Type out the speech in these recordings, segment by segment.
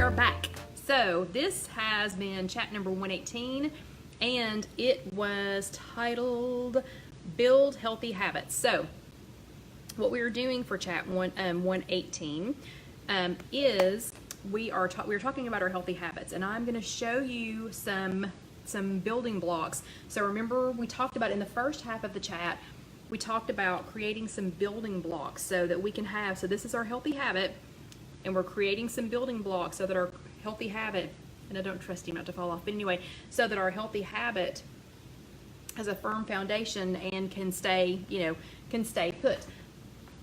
are back. So this has been chat number 118, and it was titled Build Healthy Habits. So what we are doing for chat 118 is we're talking about our healthy habits, and I'm going to show you some building blocks. So remember, we talked about in the first half of the chat, we talked about creating some building blocks so that we can have, so this is our healthy habit, and we're creating some building blocks so that our healthy habit, and I don't trust you not to fall off, but anyway, so that our healthy habit has a firm foundation and can stay, can stay put.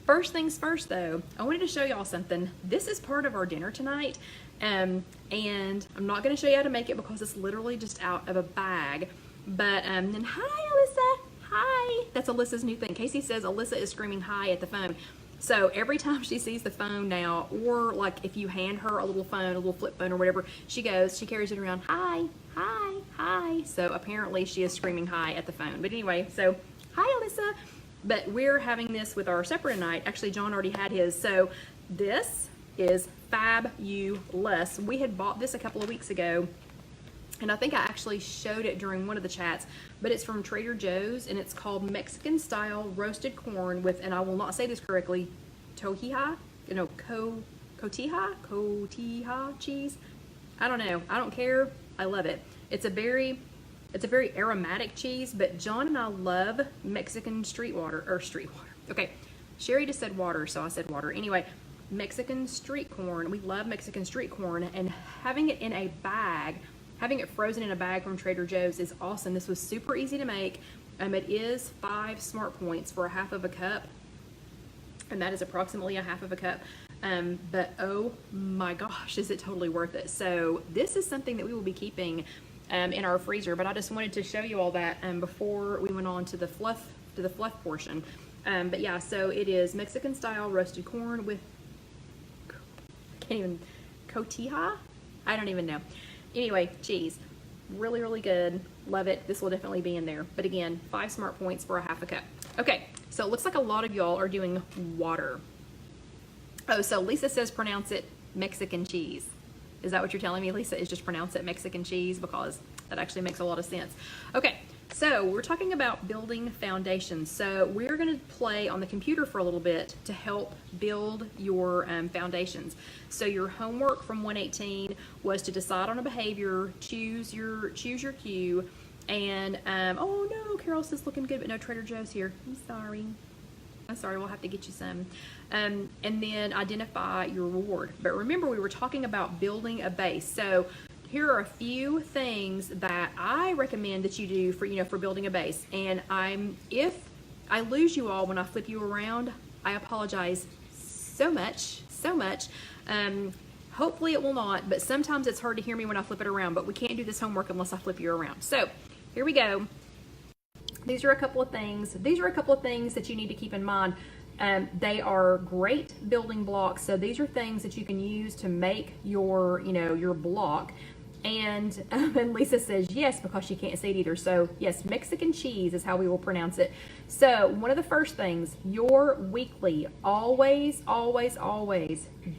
First things first though, I wanted to show y'all something. This is part of our dinner tonight, and I'm not gonna show you how to make it because it's literally just out of a bag, but and hi Alyssa, hi. That's Alyssa's new thing. Casey says Alyssa is screaming hi at the phone. So every time she sees the phone now, or like if you hand her a little phone, a little flip phone or whatever, she carries it around, hi, hi, hi. So apparently she is screaming hi at the phone. But anyway, so hi Alyssa. But we're having this with our supper tonight. Actually, John already had his. So this is Fabulous. We had bought this a couple of weeks ago, and I think I actually showed it during one of the chats, but it's from Trader Joe's, and it's called Mexican style roasted corn with, and I will not say this correctly, cotija cheese. I don't know. I don't care. I love it. It's a very aromatic cheese, but John and I love Mexican street water. Okay, Sherry just said water, so I said water. Anyway, Mexican street corn. We love Mexican street corn, and having it in a bag, having it frozen in a bag from Trader Joe's is awesome. This was super easy to make. It is 5 smart points for a half of a cup, and that is approximately a half of a cup. But oh my gosh, is it totally worth it. So this is something that we will be keeping in our freezer, but I just wanted to show you all that before we went on to the fluff portion. But yeah, so it is Mexican style roasted corn with, cotija? I don't even know. Anyway, cheese, really, really good. Love it. This will definitely be in there. But again, 5 smart points for a half a cup. Okay, so it looks like a lot of y'all are doing water. Oh, so Lisa says pronounce it Mexican cheese. Is that what you're telling me, Lisa? Is just pronounce it Mexican cheese? Because that actually makes a lot of sense. Okay, so we're talking about building foundations. So we're gonna play on the computer for a little bit to help build your foundations. So your homework from 118 was to decide on a behavior, choose your cue, and oh no, Carol says looking good, but no Trader Joe's here. I'm sorry, we'll have to get you some. And then identify your reward. But remember, we were talking about building a base. So here are a few things that I recommend that you do for building a base. And if I lose you all when I flip you around, I apologize so much. Hopefully it will not, but sometimes it's hard to hear me when I flip it around, but we can't do this homework unless I flip you around. So here we go. These are a couple of things. These are a couple of things that you need to keep in mind. They are great building blocks. So these are things that you can use to make your, your block. And Lisa says yes, because she can't say it either. So yes, Mexican cheese is how we will pronounce it. So one of the first things, your weekly, always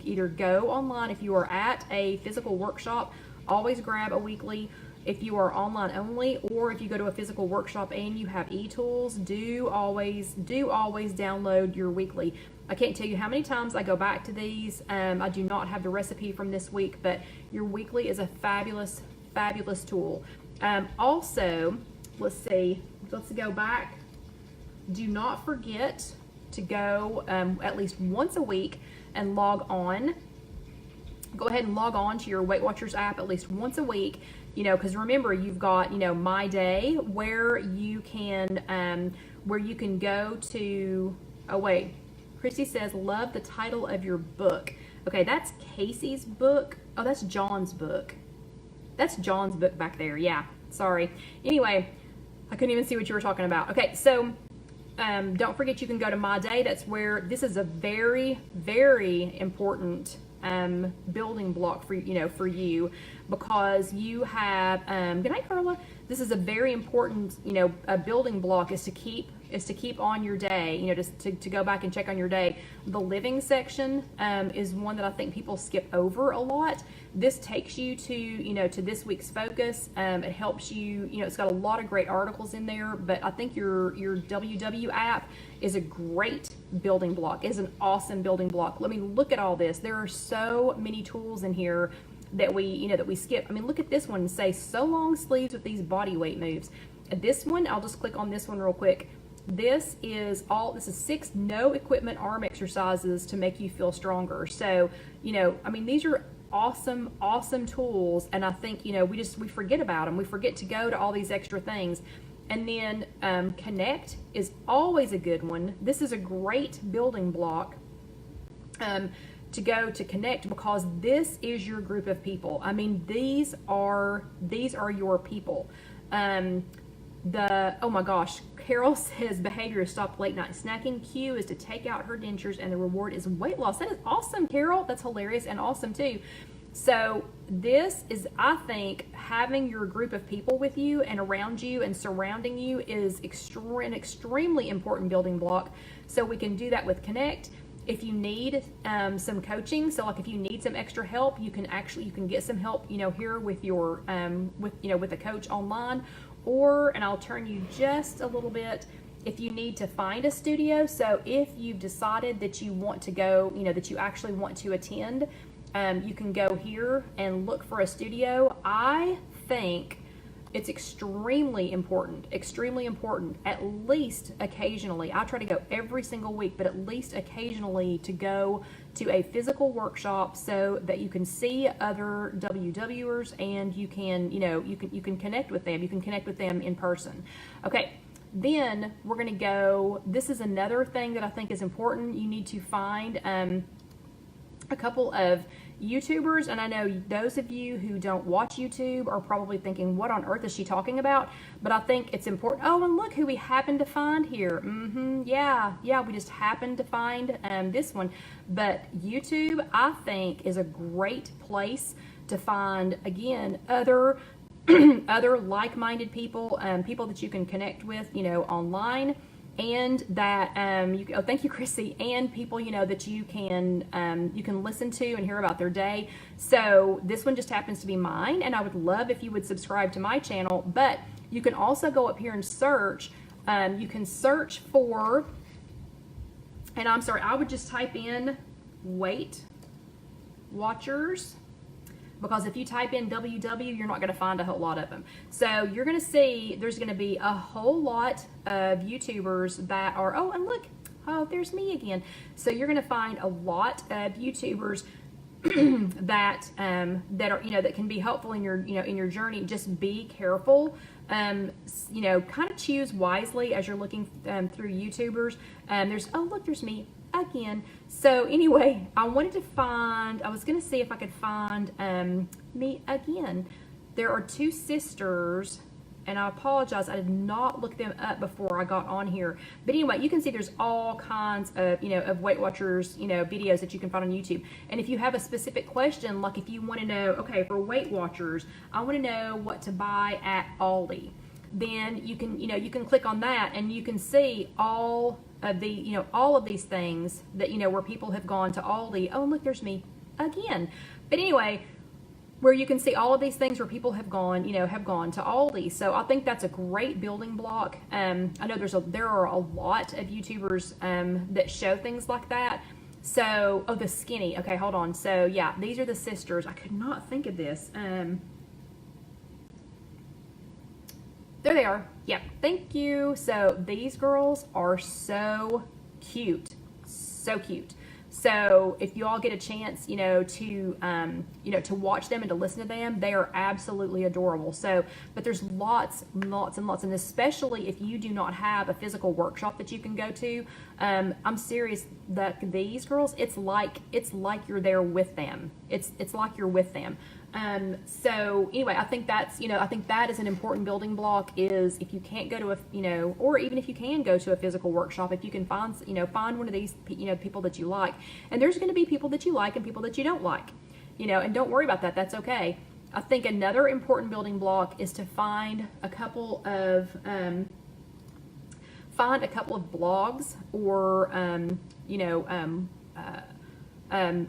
either go online. If you are at a physical workshop, always grab a weekly. If you are online only, or if you go to a physical workshop and you have e-tools, do always download your weekly. I can't tell you how many times I go back to these. I do not have the recipe from this week, but your weekly is a fabulous tool. Also, let's go back. Do not forget to go at least once a week and log on. Go ahead and log on to your Weight Watchers app at least once a week. Because remember, you've got, My Day, where you can go to, oh wait, Christy says, love the title of your book. Okay, that's Casey's book. Oh, that's John's book. That's John's book back there. Yeah, sorry. Anyway, I couldn't even see what you were talking about. Okay, so don't forget you can go to My Day. That's where, this is a very, very important building block for you, because you have good night Carla. This is a very important a building block, is is to keep on your day, you know, just to go back and check on your day. The living section is one that I think people skip over a lot. This takes you to, you know, to this week's focus. It helps you, you know, it's got a lot of great articles in there, but I think your WW app is a great building block, is an awesome building block. Let me look at all this. There are so many tools in here that we, you know, that we skip. I mean, look at this one and say, so long sleeves with these body weight moves. This one, I'll just click on this one real quick. This is 6 no equipment arm exercises to make you feel stronger. So, you know, I mean, these are awesome tools, and I think, you know, we forget about them. We forget to go to all these extra things. And then Connect is always a good one. This is a great building block to go to Connect, because this is your group of people. I mean, these are your people. Oh my gosh, Carol says behavior is stop late night snacking. Q is to take out her dentures, and the reward is weight loss. That is awesome, Carol. That's hilarious and awesome too. So this is, I think, having your group of people with you and around you and surrounding you is an extremely important building block. So we can do that with Connect. If you need some coaching, so like if you need some extra help, you can get some help, you know, here with your with a coach online. Or, and I'll turn you just a little bit, if you need to find a studio. So if you've decided that you want to go, you know, that you actually want to attend, you can go here and look for a studio. I think it's extremely important, at least occasionally. I try to go every single week, but at least occasionally to go to a physical workshop so that you can see other WWers and you can, you know, you can connect with them. You can connect with them in person. Okay. Then we're going to go, this is another thing that I think is important. You need to find a couple of YouTubers, and I know those of you who don't watch YouTube are probably thinking, what on earth is she talking about? But I think it's important. Oh, and look who we happened to find here. Yeah, we just happened to find this one. But YouTube, I think, is a great place to find, again, other like-minded people, people that you can connect with, you know, online. And that thank you, Chrissy, and people, you know, that you can listen to and hear about their day. So this one just happens to be mine, and I would love if you would subscribe to my channel. But you can also go up here and search. You can search for, and I'm sorry, I would just type in Weight Watchers, because if you type in WW, you're not going to find a whole lot of them. So you're going to see there's going to be a whole lot of YouTubers that are, oh, and look, oh, there's me again. So you're going to find a lot of YouTubers that are, you know, that can be helpful in your, you know, in your journey. Just be careful. You know, kind of choose wisely as you're looking through YouTubers. There's me again. So anyway, I was going to see if I could find me again. There are two sisters, and I apologize, I did not look them up before I got on here. But anyway, you can see there's all kinds of, you know, of Weight Watchers, you know, videos that you can find on YouTube. And if you have a specific question, like if you want to know, okay, for Weight Watchers, I want to know what to buy at Aldi, then you can click on that, and you can see all of these things that, you know, where people have gone to Aldi. Oh, and look, there's me again. But anyway, where you can see all of these things where people have gone, you know, have gone to Aldi. So I think that's a great building block. I know there are a lot of YouTubers that show things like that. So, oh, the skinny. Okay, hold on. So yeah, these are the sisters. I could not think of this. There they are. Yep, thank you. So these girls are so cute, so cute. So if you all get a chance, you know, to watch them and to listen to them, they are absolutely adorable. So, but there's lots and lots, and especially if you do not have a physical workshop that you can go to, I'm serious that these girls, it's like you're there with them. It's like you're with them. So anyway, I think that is an important building block, is if you can't go to or even if you can go to a physical workshop, if you can find one of these, people that you like. And there's going to be people that you like and people that you don't like, and don't worry about that. That's okay. I think another important building block is to find a couple of find a couple of blogs or,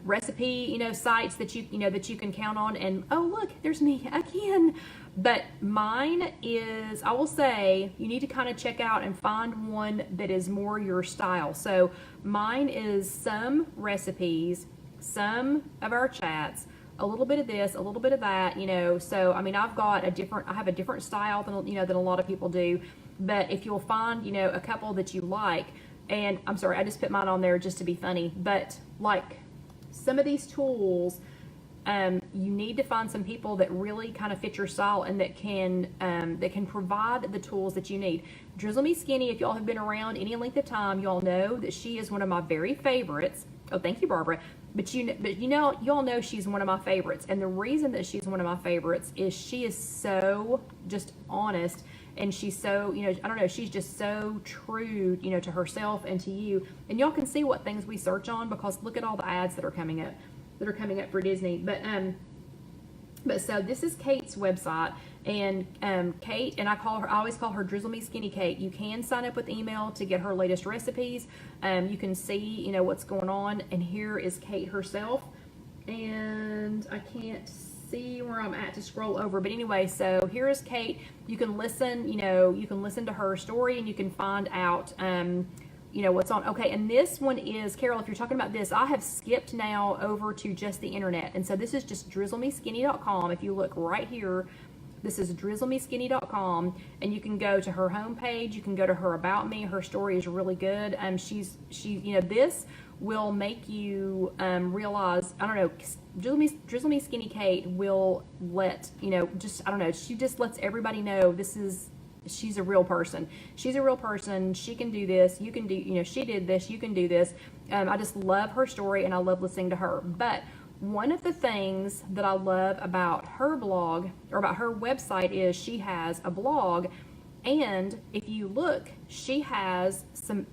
recipe, sites that that you can count on. And oh, look, there's me again. But mine is, I will say, you need to kind of check out and find one that is more your style. So mine is some recipes, some of our chats, a little bit of this, a little bit of that, So, I mean, I have a different style than a lot of people do. But if you'll find, a couple that you like, and I'm sorry, I just put mine on there just to be funny, but like some of these tools, you need to find some people that really kind of fit your style and that can provide the tools that you need. Drizzle Me Skinny, if y'all have been around any length of time, y'all know that she is one of my very favorites. Oh, thank you, Barbara. But y'all know she's one of my favorites. And the reason that she's one of my favorites is she is so just honest, and she's so, I don't know, she's just so true, to herself and to you. And y'all can see what things we search on, because look at all the ads that are coming up for Disney. But so this is Kate's website, and Kate, and I always call her Drizzle Me Skinny Kate. You can sign up with email to get her latest recipes. You can see, what's going on. And here is Kate herself, and I can't see where I'm at to scroll over, but anyway, so here is Kate. You can listen, you can listen to her story, and you can find out, what's on. Okay, and this one is, Carol, if you're talking about this, I have skipped now over to just the internet. And so this is just drizzlemeskinny.com. If you look right here, this is drizzlemeskinny.com, and you can go to her homepage. You can go to her About Me. Her story is really good. This will make you realize, I don't know, Drizzle Me Skinny Kate will let, she just lets everybody know she's a real person. She's a real person. She can do this. You can do, she did this. You can do this. I just love her story, and I love listening to her. But one of the things that I love about her blog, or about her website, is she has a blog, and if you look, she has some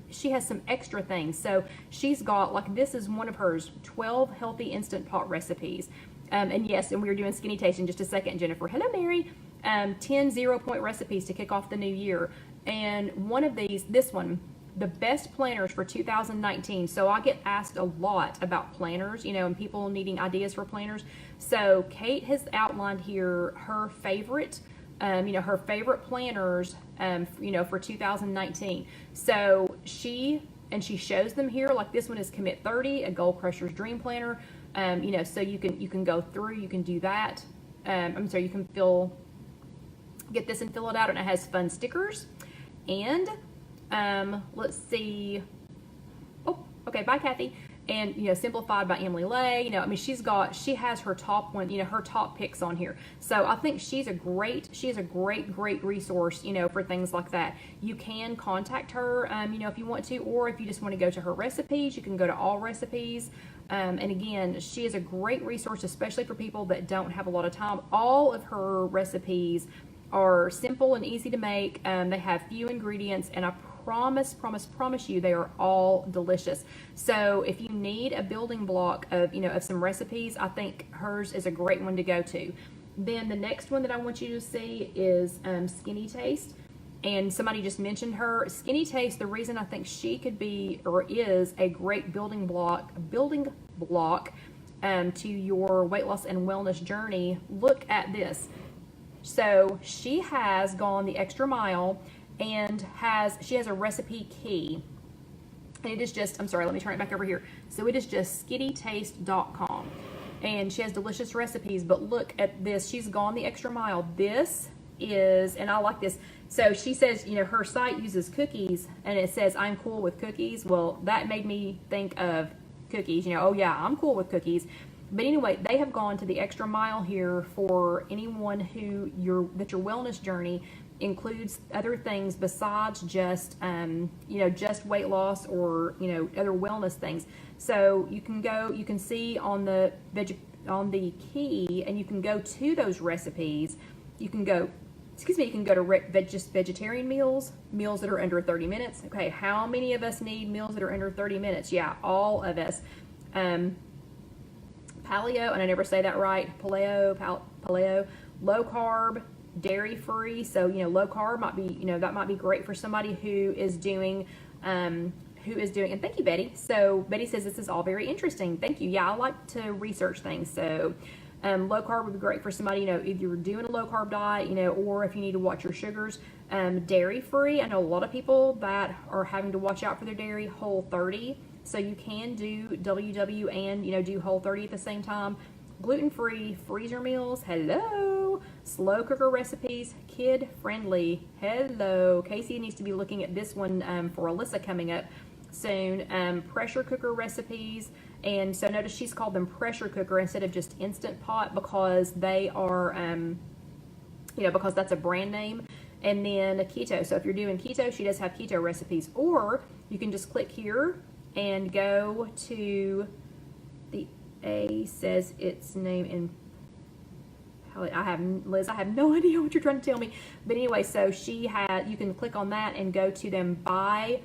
extra things. So she's got, like, this is one of hers, 12 healthy instant pot recipes. And yes, and we were doing skinny taste in just a second, Jennifer. Hello, Mary. 10 0-point recipes to kick off the new year. And one of these, this one, the best planners for 2019. So I get asked a lot about planners, and people needing ideas for planners. So Kate has outlined here her favorite, her favorite planners, for 2019. So she shows them here. Like this one is Commit 30, a Goal Crusher's Dream Planner. So you can go through, you can do that. You can get this and fill it out, and it has fun stickers. And let's see. Oh, okay. Bye, Kathy. And Simplified by Emily Lay. She has her top one, her top picks on here. So I think she's a great resource, for things like that. You can contact her, if you want to, or if you just want to go to her recipes, you can go to all recipes. And again, she is a great resource, especially for people that don't have a lot of time. All of her recipes are simple and easy to make. They have few ingredients, and I promise you they are all delicious. So if you need a building block of some recipes, I think hers is a great one to go to. Then the next one that I want you to see is Skinny Taste. And somebody just mentioned her. Skinny Taste, the reason I think she could be, or is, a great building block to your weight loss and wellness journey, look at this. So she has gone the extra mile, and she has a recipe key. And it is just, I'm sorry, let me turn it back over here. So it is just skinnytaste.com. And she has delicious recipes, but look at this. She's gone the extra mile. This is, and I like this. So she says, her site uses cookies, and it says, I'm cool with cookies. Well, that made me think of cookies. Oh yeah, I'm cool with cookies. But anyway, they have gone to the extra mile here for anyone that your wellness journey includes other things besides just just weight loss or other wellness things. So you can see on the key, and you can go to those recipes. You can go to just vegetarian meals that are under 30 minutes. Okay, how many of us need meals that are under 30 minutes? Yeah, all of us. Paleo, and I never say that right, paleo, low carb, dairy free. So, you know, low carb might be, you know, that might be great for somebody who is doing, and thank you, Betty. So Betty says this is all very interesting. Thank you. Yeah, I like to research things. So low carb would be great for somebody, you know, if you're doing a low carb diet, you know, or if you need to watch your sugars. Dairy free, I know a lot of people that are having to watch out for their dairy. Whole30, so you can do WW and, you know, do Whole30 at the same time. Gluten free, freezer meals, hello. Slow cooker recipes, kid friendly, hello. Casey needs to be looking at this one for Alyssa coming up soon. Pressure cooker recipes, and so notice she's called them pressure cooker instead of just instant pot, because they are you know, because that's a brand name. And then a keto, so if you're doing keto, she does have keto recipes. Or you can just click here and go to the A, says its name in, Liz, I have no idea what you're trying to tell me. But anyway, so she had, you can click on that and go to them by,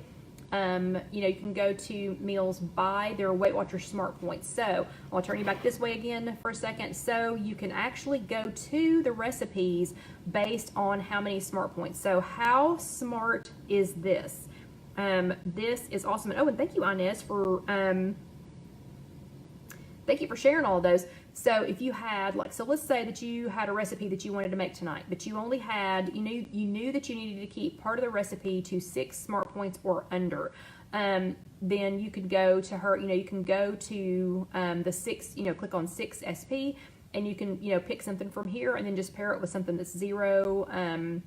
you know, you can go to meals by their Weight Watchers Smart Points. So I'll turn you back this way again for a second. So you can actually go to the recipes based on how many smart points. So how smart is this? This is awesome. Oh, and thank you, Inez, for thank you for sharing all of those. So if you had, like, so let's say that you had a recipe that you wanted to make tonight, but you only had, you knew that you needed to keep part of the recipe to 6 smart points or under. Then you could go to her, you know, you can go to the 6, you know, click on 6 SP, and you can, you know, pick something from here and then just pair it with something that's 0,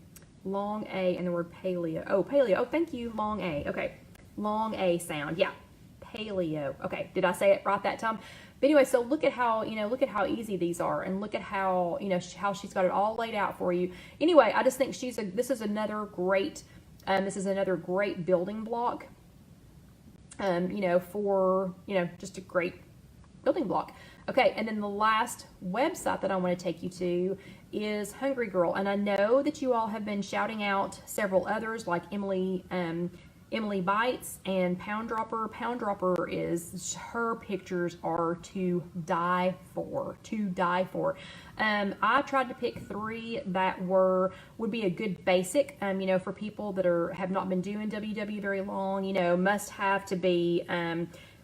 long A, and the word paleo. Oh, paleo. Oh, thank you, long A. Okay, long A sound. Yeah, paleo. Okay, did I say it right that time? But anyway, so look at how, you know, look at how easy these are, and look at how, you know, how she's got it all laid out for you. Anyway, I just think this is another great building block, you know, for, you know, just a great building block. Okay, and then the last website that I want to take you to is Hungry Girl, and I know that you all have been shouting out several others like Emily Bites and Pound Dropper. Pound Dropper is, her pictures are to die for, I tried to pick 3 that would be a good basic, you know, for people that have not been doing WW very long, you know, must have to be,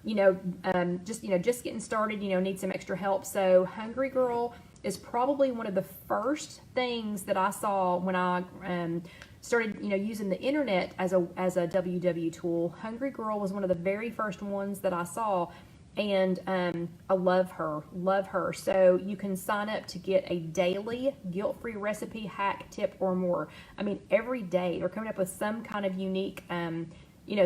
you know, just getting started, you know, need some extra help. So Hungry Girl is probably one of the first things that I saw when I started, you know, using the internet as a WW tool. Hungry Girl was one of the very first ones that I saw, and I love her. So you can sign up to get a daily guilt-free recipe, hack, tip, or more. I mean, every day they're coming up with some kind of unique, you know,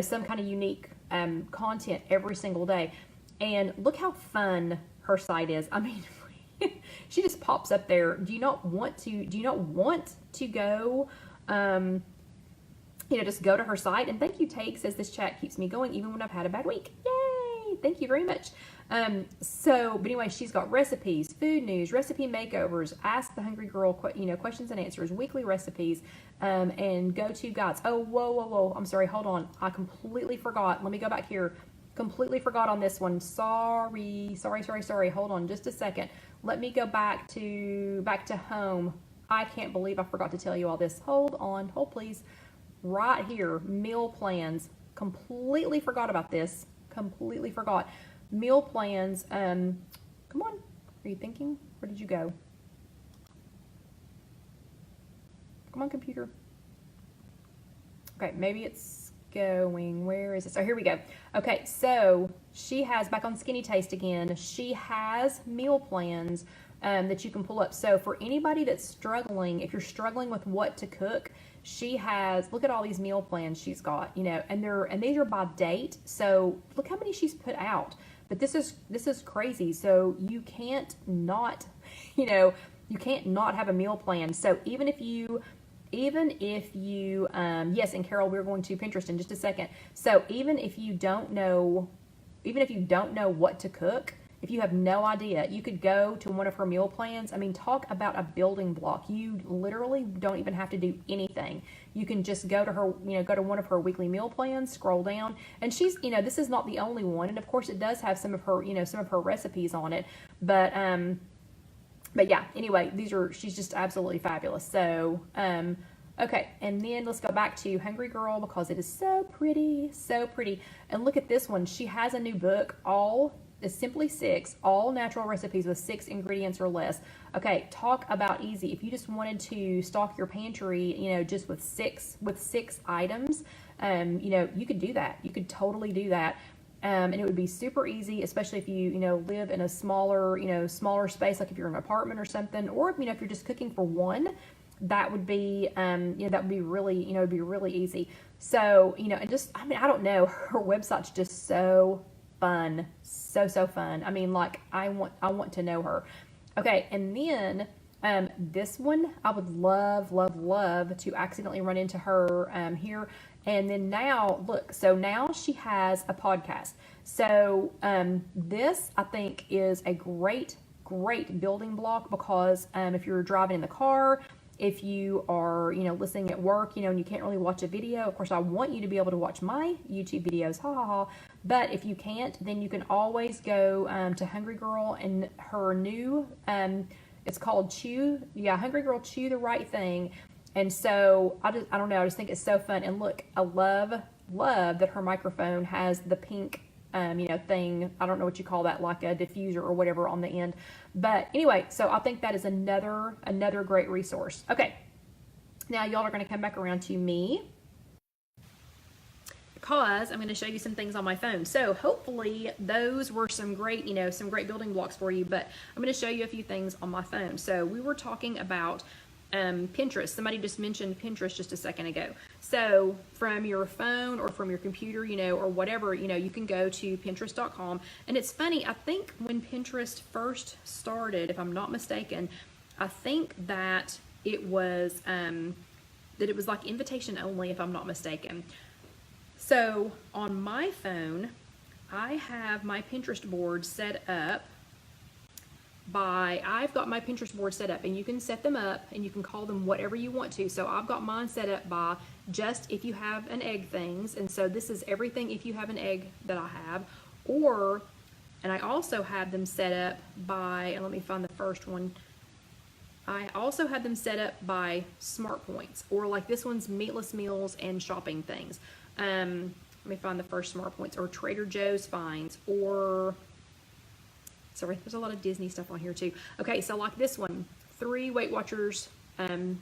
content every single day. And look how fun her site is. I mean, she just pops up there. Do you not want to go, you know, just go to her site? And thank you, Take, says this chat keeps me going even when I've had a bad week. Yay! Thank you very much. But anyway, she's got recipes, food news, recipe makeovers, ask the Hungry Girl, you know, questions and answers, weekly recipes, and go-to guides. Oh, whoa. I'm sorry. Hold on. I completely forgot. Let me go back here. Completely forgot on this one. Sorry. Hold on just a second. Let me go back to home. I can't believe I forgot to tell you all this. Hold on. Hold please. Right here. Meal plans. Completely forgot about this. Completely forgot. Meal plans. Come on. Are you thinking? Where did you go? Come on, computer. Okay, maybe it's going. Where is it? So here we go. Okay, so she has, back on Skinny Taste again, she has meal plans that you can pull up. So for anybody that's struggling, if you're struggling with what to cook, she has, look at all these meal plans she's got, you know, and these are by date. So look how many she's put out. But this is crazy. So you can't not, you know, you can't not have a meal plan. So even if you, yes, and Carol, we're going to Pinterest in just a second. So even if you don't know what to cook, if you have no idea, you could go to one of her meal plans. I mean, talk about a building block. You literally don't even have to do anything. You can just go to her, you know, go to one of her weekly meal plans, scroll down, and she's, you know, this is not the only one. And of course it does have some of her, you know, some of her recipes on it, but, But yeah, anyway, she's just absolutely fabulous. So, okay, and then let's go back to Hungry Girl because it is so pretty, so pretty. And look at this one. She has a new book, it's Simply Six, all natural recipes with 6 ingredients or less. Okay, talk about easy. If you just wanted to stock your pantry, just with six items, you could do that. You could totally do that. And it would be super easy, especially if you live in a smaller space, like if you're in an apartment or something, or if you're just cooking for one, that would be that would be really it'd be really easy. So and just I don't know, her website's just so fun, so fun. I mean, like I want to know her. Okay, and then this one I would love to accidentally run into her here. And then now, look, so now she has a podcast. So this, I think, is a great building block because if you're driving in the car, if you are, listening at work, and you can't really watch a video, of course, I want you to be able to watch my YouTube videos, ha ha ha. But if you can't, then you can always go to Hungry Girl and her new, it's called Hungry Girl Chew the Right Thing. And so I don't know, I just think it's so fun. And look, I love that her microphone has the pink, thing. I don't know what you call that, like a diffuser or whatever on the end. But anyway, so I think that is another great resource. Okay, now y'all are going to come back around to me because I'm going to show you some things on my phone. So hopefully those were some great, some great building blocks for you. But I'm going to show you a few things on my phone. So we were talking about Pinterest. Somebody just mentioned Pinterest just a second ago. So from your phone or from your computer, or whatever, you can go to Pinterest.com. And it's funny, I think when Pinterest first started, if I'm not mistaken, I think that it was like invitation only, if I'm not mistaken. So on my phone, I have my Pinterest board set up I've got my Pinterest board set up, and you can set them up and you can call them whatever you want to. So I've got mine set up by just If You Have an Egg things. And so this is everything If You Have an Egg that I have. And I also have them set up by, and let me find the first one. I also have them set up by Smart Points, or like this one's Meatless Meals and Shopping Things. Let me find the first Smart Points, or Trader Joe's Finds, or sorry, there's a lot of Disney stuff on here too. Okay, so like this one, 3 Weight Watchers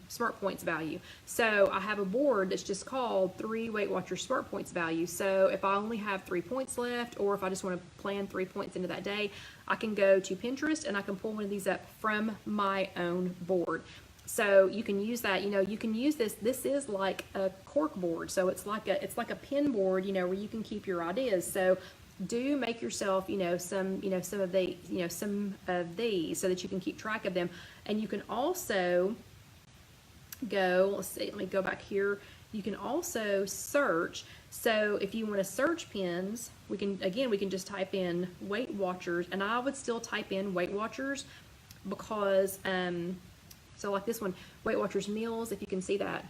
Smart Points value. So I have a board that's just called 3 Weight Watchers Smart Points value. So if I only have 3 points left, or if I just want to plan 3 points into that day, I can go to Pinterest and I can pull one of these up from my own board. So you can use that, you can use this. This is like a cork board. So it's like a pin board, where you can keep your ideas. So do make yourself, some of these so that you can keep track of them. And you can also go, let's see, let me go back here. You can also search. So if you want to search pins, we can just type in Weight Watchers, and I would still type in Weight Watchers because, so like this one, Weight Watchers Meals, if you can see that.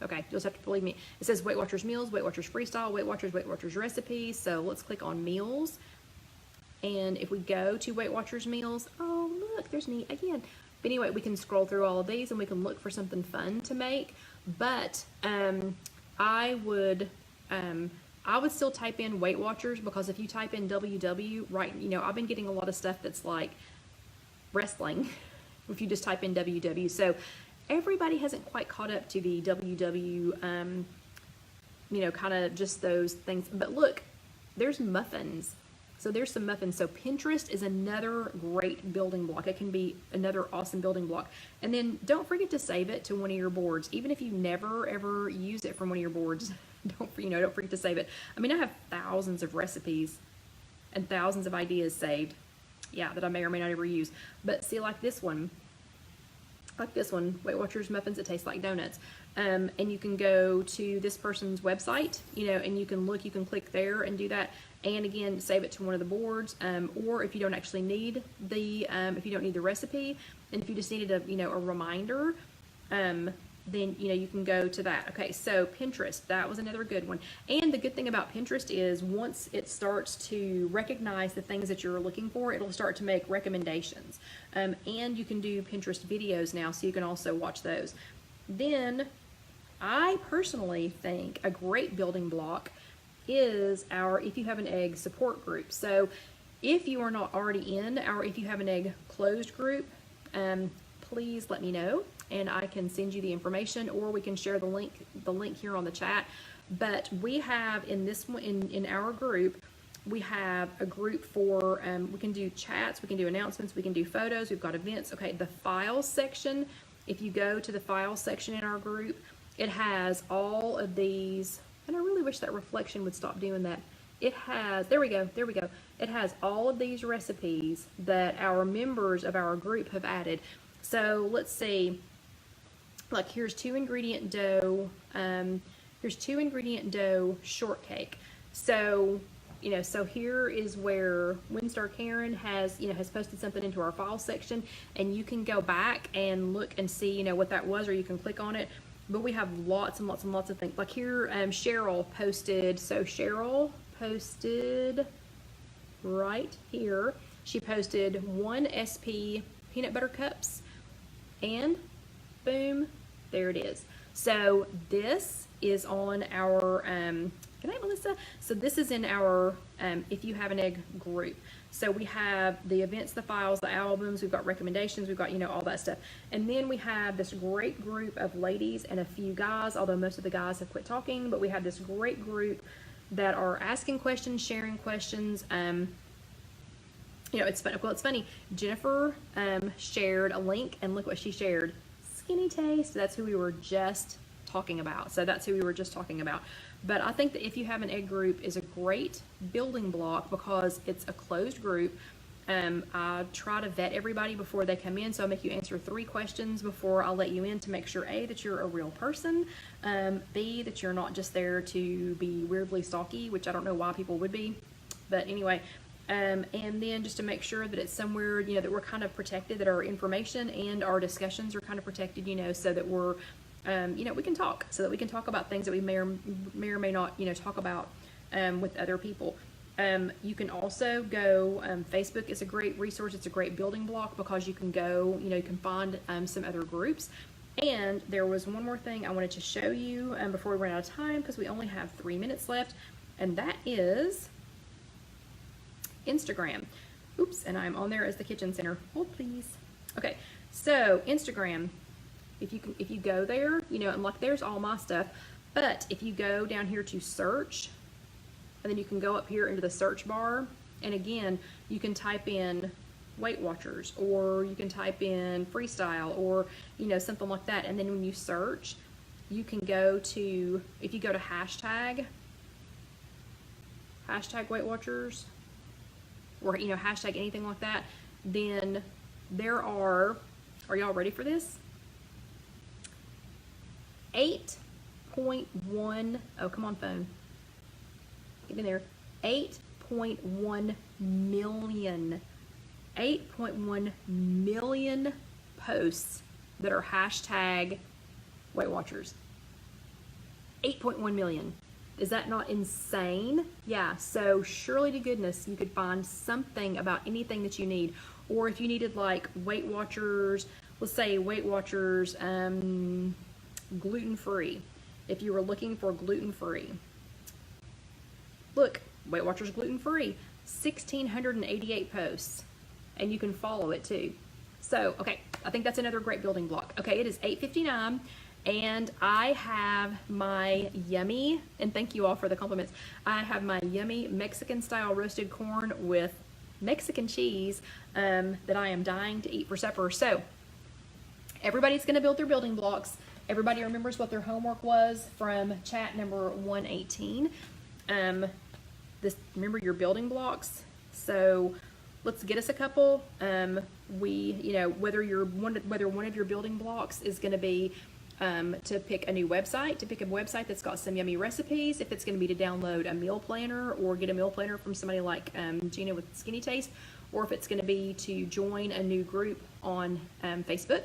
Okay, you'll just have to believe me. It says Weight Watchers Meals, Weight Watchers Freestyle, Weight Watchers Recipes. So let's click on Meals. And if we go to Weight Watchers Meals, oh look, there's me again. But anyway, we can scroll through all of these and we can look for something fun to make. But I would still type in Weight Watchers, because if you type in WW, right, I've been getting a lot of stuff that's like wrestling if you just type in WW. So everybody hasn't quite caught up to the WW, kind of just those things. But look, there's muffins. So there's some muffins. So Pinterest is another great building block. It can be another awesome building block. And then don't forget to save it to one of your boards. Even if you never ever use it from one of your boards, don't forget to save it. I mean, I have thousands of recipes and thousands of ideas saved, that I may or may not ever use. But see, like this one, Weight Watchers Muffins That Taste Like Donuts. And you can go to this person's website, and you can click there and do that. And again, save it to one of the boards. Or if you don't actually need if you don't need the recipe, and if you just needed a reminder, then you can go to that. Okay, so Pinterest, that was another good one. And the good thing about Pinterest is once it starts to recognize the things that you're looking for, it'll start to make recommendations. And you can do Pinterest videos now, so you can also watch those. Then I personally think a great building block is our If You Have an Egg support group. So if you are not already in our If You Have an Egg closed group, please let me know and I can send you the information, or we can share the link here on the chat. But we have in this one, in our group, we have a group for, we can do chats, we can do announcements, we can do photos, we've got events. Okay, the files section, if you go to the files section in our group, it has all of these, and I really wish that reflection would stop doing that. It has, there we go. It has all of these recipes that our members of our group have added. So let's see, like here's 2-ingredient dough, here's 2-ingredient dough shortcake. So, so here is where Windstar Karen has, has posted something into our file section, and you can go back and look and see, what that was, or you can click on it. But we have lots and lots and lots of things. Like here, Cheryl posted, so Cheryl posted right here, she posted 1 SP peanut butter cups, and boom, there it is. So this is on our, good night, Melissa. So this is in our If You Have an Egg group. So we have the events, the files, the albums, we've got recommendations, we've got, all that stuff. And then we have this great group of ladies and a few guys, although most of the guys have quit talking, but we have this great group that are asking questions, sharing questions. It's funny. Well, it's funny. Jennifer shared a link, and look what she shared. Skinny Taste. That's who we were just talking about. So that's who we were just talking about. But I think that If You Have an Egg group is a great building block because it's a closed group. I try to vet everybody before they come in, so I make you answer 3 questions before I let you in to make sure A, that you're a real person, B, that you're not just there to be weirdly stalky, which I don't know why people would be, but anyway, and then just to make sure that it's somewhere, that we're kind of protected, that our information and our discussions are kind of protected, so that we're, we can talk, so that we can talk about things that we may or may not, talk about with other people. You can also go, Facebook is a great resource. It's a great building block because you can go, you can find some other groups. And there was one more thing I wanted to show you before we run out of time, because we only have 3 minutes left, and that is Instagram. Oops, and I'm on there as the kitchen center. Hold please. Okay, so Instagram, if you go there, and like there's all my stuff, but if you go down here to search, and then you can go up here into the search bar, and again, you can type in Weight Watchers, or you can type in freestyle, or something like that. And then when you search, you can go to, if you go to hashtag Weight Watchers, or hashtag anything like that, then there are y'all ready for this? 8.1, oh come on phone, get in there, 8.1 million posts that are hashtag Weight Watchers. 8.1 million. Is that not insane? Yeah, so surely to goodness you could find something about anything that you need. Or if you needed like Weight Watchers, let's say Weight Watchers gluten-free. If you were looking for gluten-free. Look, Weight Watchers gluten-free, 1,688 posts, and you can follow it too. So, okay, I think that's another great building block. Okay, it is 8:59, and I have my yummy, and thank you all for the compliments, I have my yummy Mexican-style roasted corn with Mexican cheese that I am dying to eat for supper. So, everybody's gonna build their building blocks. Everybody remembers what their homework was from chat number 118. Remember your building blocks. So let's get us a couple. Whether one of your building blocks is going to be to pick a new website, to pick a website that's got some yummy recipes, if it's going to be to download a meal planner or get a meal planner from somebody like Gina with Skinny Taste, or if it's going to be to join a new group on Facebook,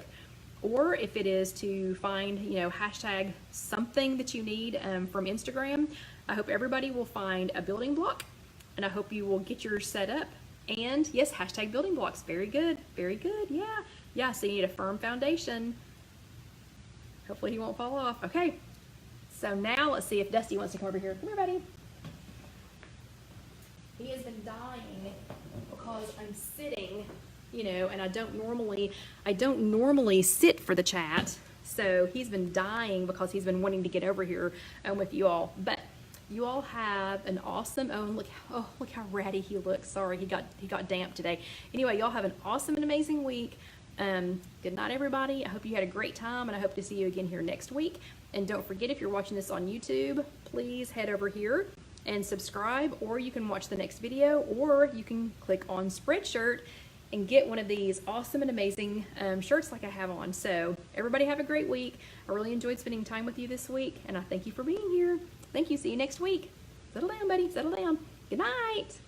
or if it is to find, hashtag something that you need from Instagram, I hope everybody will find a building block, and I hope you will get yours set up. And yes, hashtag building blocks. Very good. Very good. Yeah. So you need a firm foundation. Hopefully he won't fall off. Okay. So now let's see if Dusty wants to come over here. Come here, buddy. He has been dying because I'm sitting, and I don't normally sit for the chat. So he's been dying because he's been wanting to get over here with you all. But you all have an awesome, look how ratty he looks. Sorry, he got damp today. Anyway, y'all have an awesome and amazing week. Good night, everybody. I hope you had a great time, and I hope to see you again here next week. And don't forget, if you're watching this on YouTube, please head over here and subscribe, or you can watch the next video, or you can click on Spreadshirt and get one of these awesome and amazing shirts like I have on. So everybody have a great week. I really enjoyed spending time with you this week, and I thank you for being here. Thank you. See you next week. Settle down, buddy. Settle down. Good night.